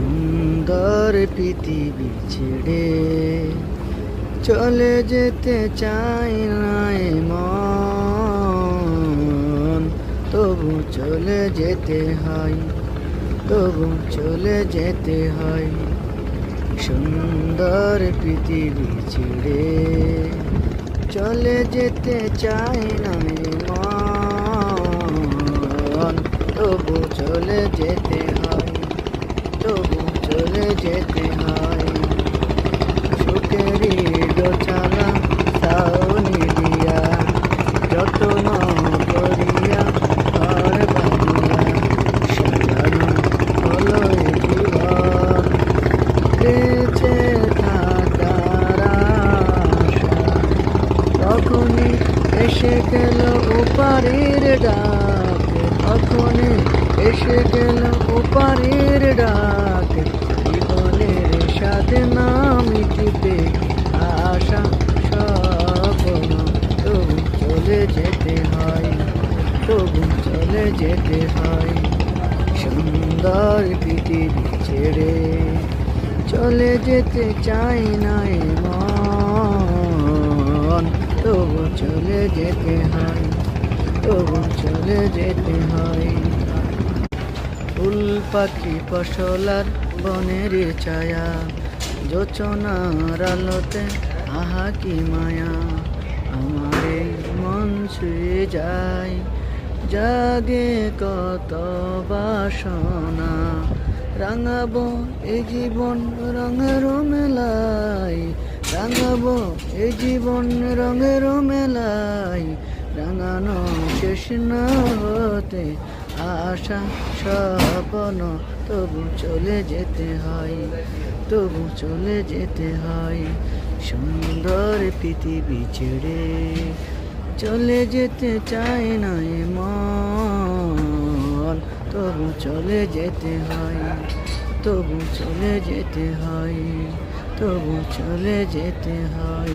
সুন্দর পৃথিবী ছেড়ে চলে যেতে চাই না এ মন, তবু চলে যেতে হয়, তবু চলে যেতে হয়। সুন্দর পৃথিবী ছেড়ে চলে যেতে চাই না এ মন, তবু চলে যেতে হয়, তবু চলে যেতে হয়। সুখেরই গোছালা ছাউনি দিয়া যত্ন করিয়া ঘর বাঁধিয়া সাজানো হলো এ জীবন। বেঁচে থাকার আশা তখনই এসে গেল ওপারের ডাক, তখনই এসে গেল ওপারের ডাক। জীবনের সাথে না মিটিতে আশা স্বপ্ন, তবু চলে যেতে হয়, তবু চলে যেতে হয়। সুন্দর পৃথিবী ছেড়ে চলে যেতে চাই না এ মন, তবু চলে যেতে হয়, তবু চলে যেতে হয়। ফুল পাখি ফসলার বনের ছায়া যোচনার আলোতে আহা কি মায়া। আমার এই মন ছুঁয়ে যায়, জাগে কত বাসনা। রাঙাবো এই জীবন রঙের মেলায়, রাঙাবো এই জীবন রঙের মেলায়। রাঙানো শেষ না হতে আশা স্বপ্ন, তবু চলে যেতে হয়, তবু চলে যেতে হয়। সুন্দর পৃথিবী ছেড়ে চলে যেতে চায় না এ মন, তবু চলে যেতে হয়, তবু চলে যেতে হয়, তবু চলে যেতে হয়।